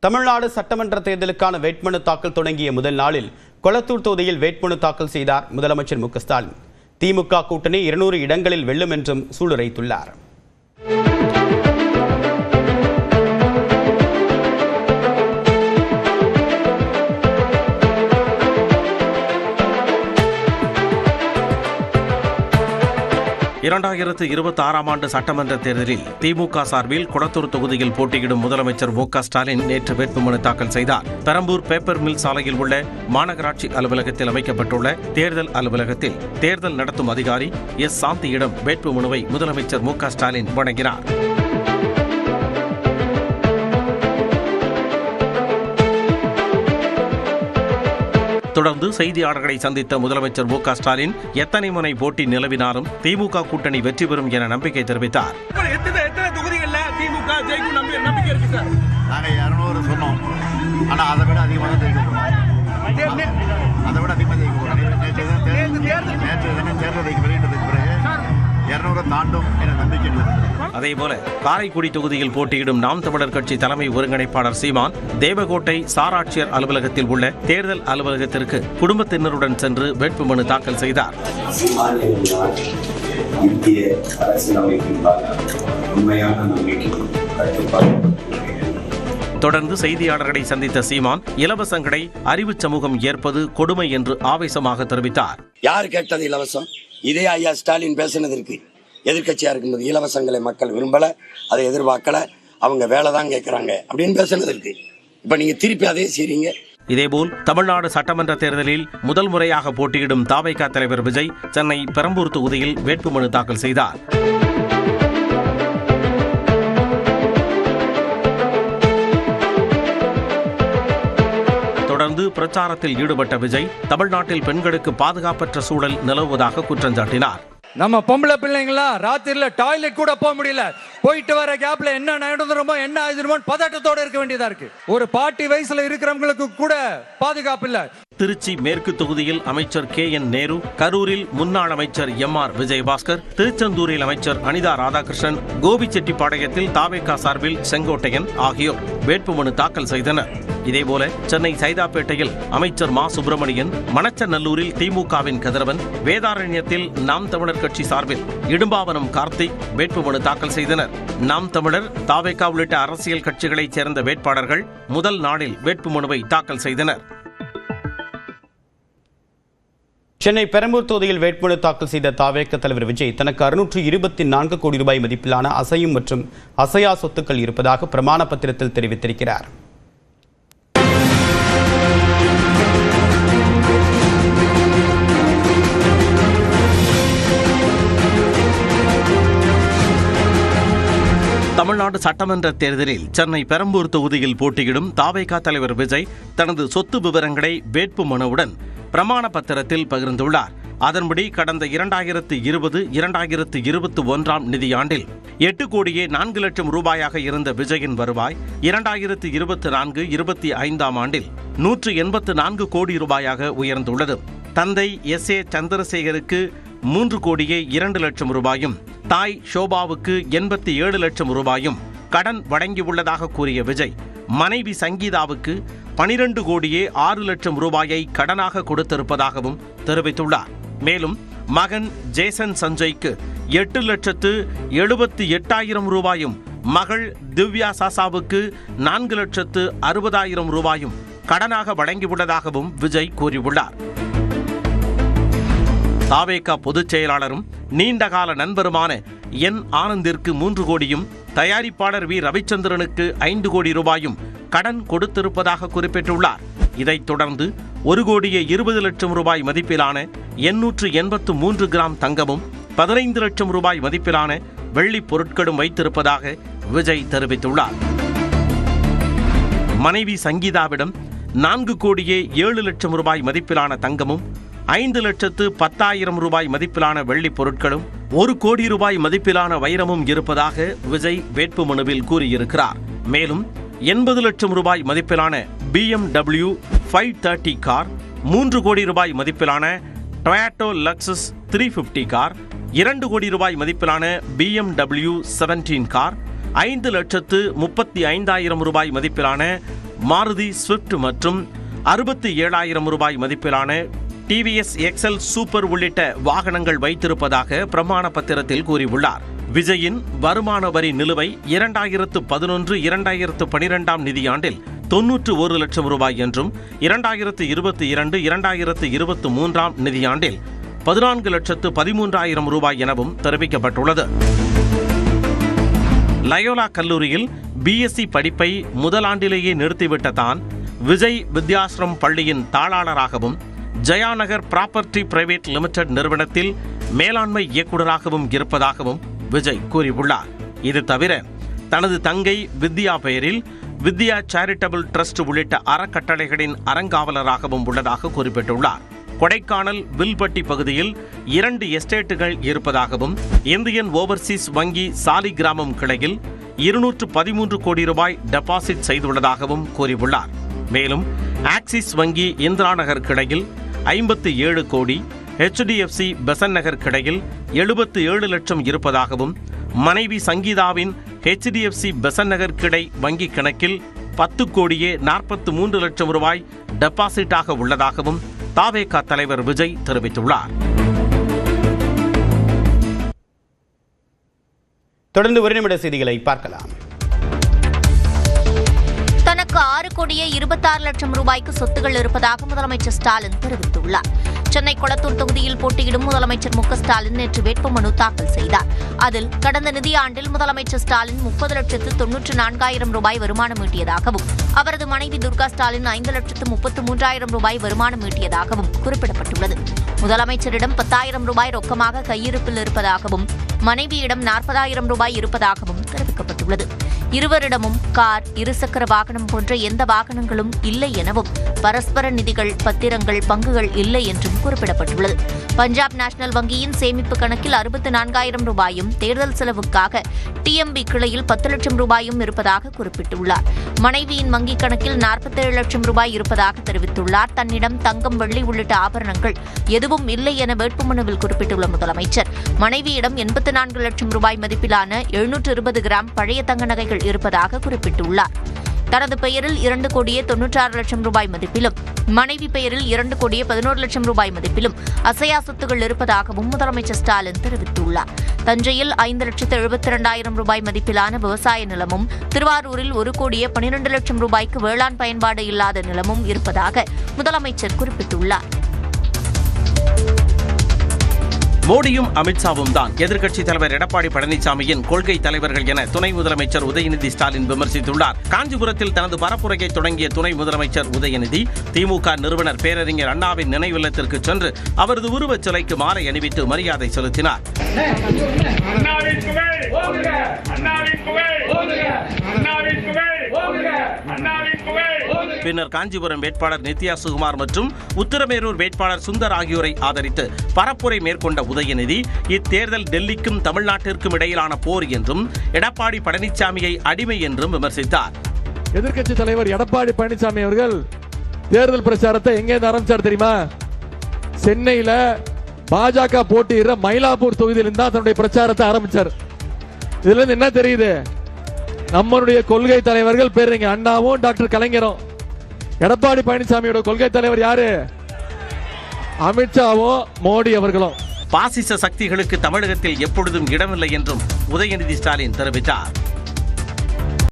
தமிழ்நாடு சட்டமன்ற தேர்தலுக்கான வேட்புமனு தாக்கல் தொடங்கிய முதல் நாளில் கொளத்தூர் தொகுதியில் வேட்புமனு தாக்கல் செய்தார் முதலமைச்சர் மு க ஸ்டாலின். திமுக கூட்டணி 200 இடங்களில் வெல்லும் என்றும் சூளுரைத்துள்ளார். ஆண்டு சட்டமன்ற தேர்தலில் திமுக சார்பில் கொளத்தூர் தொகுதியில் போட்டியிடும் முதலமைச்சர் மு க ஸ்டாலின் நேற்று வேட்புமனு தாக்கல் செய்தார். பெரம்பூர் பேப்பர் மில் சாலையில் உள்ள மாநகராட்சி அலுவலகத்தில் அமைக்கப்பட்டுள்ள தேர்தல் அலுவலகத்தில் தேர்தல் நடத்தும் அதிகாரி எஸ் சாந்தியிடம் வேட்புமனுவை முதலமைச்சர் மு க ஸ்டாலின் வழங்கினார். தொடர்ந்து செய்தியாளர்களை சந்தித்த முதலமைச்சர் மு க ஸ்டாலின் எத்தனை முனை போட்டி நிலவினாலும் திமுக கூட்டணி வெற்றி பெறும் என நம்பிக்கை தெரிவித்தார். அதேபோல காரைக்குடி தொகுதியில் போட்டியிடும் நாம் தமிழர் கட்சி தலைமை ஒருங்கிணைப்பாளர் சீமான் தேவகோட்டை சார் ஆட்சியர் அலுவலகத்தில் உள்ள தேர்தல் அலுவலகத்திற்கு குடும்பத்தினருடன் சென்று வேட்புமனு தாக்கல் செய்தார். தொடர்ந்து செய்தியாளர்களை சந்தித்த சீமான் இலவசங்களை அறிவு சமூகம் ஏற்பது கொடுமை என்று ஆவேசமாக தெரிவித்தார். யார் கேட்டது இலவசம்? இதே ஐயா ஸ்டாலின் பேசினதற்கு எதிர்கட்சியா இருக்கும்போது இலவசங்களை மக்கள் விரும்பல, அதை எதிர்பார்க்கல, அவங்க வேலை தான் கேட்கறாங்க அப்படின்னு பேசினதற்கு இப்ப நீங்க திருப்பி அதே செய்றீங்க. இதேபோல் தமிழ்நாடு சட்டமன்ற தேர்தலில் முதல் முறையாக போட்டியிடும் தவைக தலைவர் விஜய் சென்னை பெரம்பூர் தொகுதியில் வேட்புமனு தாக்கல் செய்தார். தொடர்ந்து பிரச்சாரத்தில் ஈடுபட்ட விஜய் தமிழ்நாட்டில் பெண்களுக்கு பாதுகாப்பற்ற சூழல் நிலவுவதாக குற்றம் சாட்டினார். நம்ம பொம்பளை பிள்ளைங்களா ராத்திரில டாய்லெட் கூட போக முடியல, போயிட்டு வர கேப்ல என்ன நடந்துருமோ என்ன ஆயிடுமோ பதட்டத்தோட இருக்க வேண்டியதா இருக்கு. ஒரு 40 வயசுல இருக்கிறவங்களுக்கு கூட பாதுகாப்பு இல்ல. திருச்சி மேற்கு தொகுதியில் அமைச்சர் கே என் நேரு, கரூரில் முன்னாள் அமைச்சர் எம்.ஆர். விஜயபாஸ்கர், திருச்செந்தூரில் அமைச்சர் அனிதா ராதாகிருஷ்ணன், கோபிச்செட்டிப்பாளையத்தில் தவேக சார்பில் செங்கோட்டையன் ஆகியோர் வேட்புமனு தாக்கல் செய்தனர். இதேபோல சென்னை சைதாப்பேட்டையில் அமைச்சர் மா சுப்பிரமணியன், மணச்சநல்லூரில் திமுகவின் கதிரவன், வேதாரண்யத்தில் நாம் தமிழர் கட்சி சார்பில் இடும்பாவனம் கார்த்திக் வேட்புமனு தாக்கல் செய்தனர். நாம் தமிழர், தவேக உள்ளிட்ட அரசியல் கட்சிகளைச் சேர்ந்த வேட்பாளர்கள் முதல் நாளில் வேட்புமனுவை தாக்கல் செய்தனர். சென்னை பெரம்பூர் தொகுதியில் வேட்புமனு தாக்கல் செய்த தவேக தலைவர் விஜய் தனக்கு 624 கோடி ரூபாய் மதிப்பிலான அசையும் மற்றும் அசையா சொத்துக்கள் இருப்பதாக பிரமாண பத்திரத்தில் தெரிவித்திருக்கிறார். தமிழ்நாடு சட்டமன்ற தேர்தலில் சென்னை பெரம்பூர் தொகுதியில் போட்டியிடும் தவேக தலைவர் விஜய் தனது சொத்து விவரங்களை வேட்புமனுவுடன் பிரமாண பத்திரத்தில் பகிர்ந்துள்ளார். அதன்படி கடந்த 2020-2021 நிதியாண்டில் 8 கோடியே 4 லட்சம் ரூபாயாக இருந்த விஜயின் வருவாய் 2024-25 ஆண்டில் 184 கோடி ரூபாயாக உயர்ந்துள்ளது. தந்தை எஸ்.ஏ. சந்திரசேகருக்கு 3 கோடியே 2 லட்சம் ரூபாயும், தாய் ஷோபாவுக்கு 87 லட்சம் ரூபாயும் கடன் வழங்கியுள்ளதாக கூறிய விஜய், மனைவி சங்கீதாவுக்கு 12 கோடியே 6 லட்சம் ரூபாயை கடனாக கொடுத்திருப்பதாகவும் தெரிவித்துள்ளார். மேலும் மகன் ஜேசன் சஞ்சய்க்கு 8,78,000 ரூபாயும், மகள் திவ்யா சாசாவுக்கு 4,60,000 ரூபாயும் கடனாக வழங்கியுள்ளதாகவும் விஜய் கூறியுள்ளார். தவேக பொதுச் செயலாளரும் நீண்டகால நண்பருமான என் ஆனந்திற்கு 3 கோடியும், தயாரிப்பாளர் வி ரவிச்சந்திரனுக்கு 5 கோடி ரூபாயும் கடன் கொடுத்திருப்பதாக குறிப்பிட்டுள்ளார். இதைத் தொடர்ந்து 1 கோடியே 20 லட்சம் ரூபாய் மதிப்பிலான 883 கிராம் தங்கமும் 15 லட்சம் ரூபாய் மதிப்பிலான வெள்ளி பொருட்களும் வைத்திருப்பதாக விஜய் தெரிவித்துள்ளார். மனைவி சங்கீதாவிடம் 4 கோடியே 7 லட்சம் ரூபாய் மதிப்பிலான தங்கமும், 5,10,000 ரூபாய் மதிப்பிலான வெள்ளி பொருட்களும், 1 கோடி ரூபாய் மதிப்பிலான வைரமும் இருப்பதாக விஜய் வேட்புமனுவில் கூறியிருக்கிறார். மேலும் 80 லட்சம் ரூபாய் மதிப்பிலான BMW 530 கார், 3 கோடி ரூபாய் மதிப்பிலான டொயாட்டோ லக்ஸஸ் 350 கார், 2 கோடி ரூபாய் மதிப்பிலான BMW 17 கார், 5,35,000 ரூபாய் மதிப்பிலான மாருதி ஸ்விஃப்ட் மற்றும் 67,000 ரூபாய் மதிப்பிலான டிவிஎஸ் எக்ஸல் சூப்பர் உள்ளிட்ட வாகனங்கள் வைத்திருப்பதாக பிரமாண பத்திரத்தில் கூறியுள்ளார். விஜயின் வருமான வரி நிலுவை 2011-2012 நிதியாண்டில் 91 லட்சம் ரூபாய் என்றும் 2022-2023 நிதியாண்டில் 14,13,000 ரூபாய் எனவும் தெரிவிக்கப்பட்டுள்ளது. லயோலா கல்லூரியில் பிஎஸ்சி படிப்பை முதலாண்டிலேயே நிறுத்திவிட்ட தான் விஜய் வித்யாஸ்ரம் பள்ளியின் தாளாளராகவும் ஜயாநகர் ப்ராப்பர்ட்டி பிரைவேட் லிமிடெட் நிறுவனத்தில் மேலாண்மை இயக்குநராகவும் இருப்பதாகவும் விஜய் கூறியுள்ளார். இது தவிர தனது தங்கை வித்யா பெயரில் வித்யா சேரிட்டபிள் ட்ரஸ்ட் உள்ளிட்ட அறக்கட்டளைகளின் அறங்காவலராகவும் உள்ளதாக குறிப்பிட்டுள்ளார். கொடைக்கானல் வில்பட்டி பகுதியில் 2 எஸ்டேட்டுகள் இருப்பதாகவும் இந்தியன் ஓவர்சீஸ் வங்கி சாலிகிராமம் கிளையில் 213 கோடி ரூபாய் டெபாசிட் செய்துள்ளதாகவும் கூறியுள்ளார். மேலும் ஆக்சிஸ் வங்கி இந்திரா நகர் கிளையில் 57 கோடி, HDFC பெசன்ட் நகர் கிளையில் 77 லட்சம் இருப்பதாகவும் மனைவி சங்கீதாவின் HDFC பெசன்ட் நகர் கிளை வங்கி கணக்கில் 10 கோடியே 43 லட்சம் ரூபாய் டெபாசிட்டாக உள்ளதாகவும் தாவேகா தலைவர் விஜய் தெரிவித்துள்ளார். தொடர்ந்து ஒரு நிமிட செய்திகளை பார்க்கலாம். தனக்கு 6 கோடியே 26 லட்சம் ரூபாய்க்கு சொத்துகள் இருப்பதாக முதலமைச்சர் ஸ்டாலின் தெரிவித்துள்ளார். சென்னை கொளத்தூர் தொகுதியில் போட்டியிடும் முதலமைச்சர் மு க ஸ்டாலின் நேற்று வேட்புமனு தாக்கல் செய்தார். அதில் கடந்த நிதியாண்டில் முதலமைச்சர் ஸ்டாலின் 30,94,000 ரூபாய் வருமானம் ஈட்டியதாகவும் அவரது மனைவி துர்கா ஸ்டாலின் 5,33,000 ரூபாய் வருமானம் ஈட்டியதாகவும் குறிப்பிடப்பட்டுள்ளது. முதலமைச்சரிடம் 10,000 ரூபாய் ரொக்கமாக கையிருப்பில் இருப்பதாகவும் மனைவியிடம் 40,000 ரூபாய் இருப்பதாகவும் தெரிவிக்கப்பட்டுள்ளது. இருவரிடமும் கார், இருசக்கர வாகனம் போன்ற எந்த வாகனங்களும் இல்லை எனவும் பரஸ்பர நிதிகள், பத்திரங்கள், பங்குகள் இல்லை என்றும் குறிப்பிடப்பட்டுள்ளது. பஞ்சாப் நேஷனல் வங்கியின் சேமிப்பு கணக்கில் 64,000 ரூபாயும் தேர்தல் செலவுக்காக TMB கிளையில் 10 லட்சம் ரூபாயும் இருப்பதாக குறிப்பிட்டுள்ளார். மனைவியின் வங்கிக் கணக்கில் 47 லட்சம் ரூபாய் இருப்பதாக தெரிவித்துள்ளார். தன்னிடம் தங்கம், வெள்ளி உள்ளிட்ட ஆபரணங்கள் எதுவும் இல்லை என வேட்புமனுவில் குறிப்பிட்டுள்ள முதலமைச்சர் மனைவியிடம் 84 லட்சம் ரூபாய் மதிப்பிலான 720 கிராம் பழைய தங்க நகைகள் இருப்பதாக குறிப்பிட்டுள்ளார். தனது பெயரில் 2 கோடியே 96 லட்சம் ரூபாய் மதிப்பிலும் மனைவி பெயரில் 2 கோடியே 11 லட்சம் ரூபாய் மதிப்பிலும் அசையா சொத்துகள் இருப்பதாகவும் முதலமைச்சர் ஸ்டாலின் தெரிவித்துள்ளார். தஞ்சையில் 5,72,000 ரூபாய் மதிப்பிலான விவசாய நிலமும், திருவாரூரில் 1 கோடியே 12 லட்சம் ரூபாய்க்கு வேளாண் பயன்பாடு இல்லாத நிலமும் இருப்பதாக முதலமைச்சர் குறிப்பிட்டுள்ளார். மோடியும் அமித்ஷாவும் தான் எதிர்க்கட்சித் தலைவர் எடப்பாடி பழனிசாமியின் கொள்கை தலைவர்கள் என துணை முதலமைச்சர் உதயநிதி ஸ்டாலின் விமர்சித்துள்ளார். காஞ்சிபுரத்தில் தனது பரப்புரையை தொடங்கிய துணை முதலமைச்சர் உதயநிதி திமுக நிறுவனர் பேரறிஞர் அண்ணாவின் நினைவில்லத்திற்கு சென்று அவரது உருவச் சிலைக்கு மாலை அணிவித்து மரியாதை செலுத்தினார். பின்னர் காஞ்சிபுரம் வேட்பாளர் நித்யா சுகுமார் மற்றும் உத்தரமேரூர் வேட்பாளர் சுந்தர் ஆகியோரை ஆதரித்து பரப்புரை மேற்கொண்ட உதயநிதி இத்தேர்தல் டெல்லிக்கும் தமிழ்நாட்டிற்கும் இடையிலான போர் என்றும் எடப்பாடி பழனிசாமியை அடிமை என்றும் விமர்சித்தார். எதிர்க்கட்சி தலைவர் எடப்பாடி பழனிசாமி அவர்கள் தேர்தல் பிரச்சாரத்தை எங்கே ஆரம்பிச்சார் தெரியுமா? சென்னையில பாஜக போட்டியிடுற மயிலாப்பூர் தொகுதியில் தான் தன்னுடைய பிரச்சாரத்தை ஆரம்பிச்சார். இதுல இருந்து என்ன தெரியுது? நம்மளுடைய கொள்கை தலைவர்கள் பேருங்க அண்ணாவும் டாக்டர் கலைஞரும். எடப்பாடி பழனிசாமியோட கொள்கை தலைவர் யாரு? அமித்ஷாவும் மோடி அவர்களும். பாசிச சக்திகளுக்கு தமிழகத்தில் எப்பொழுதும் இடமில்லை என்றும் உதயநிதி ஸ்டாலின் தெரிவித்தார்.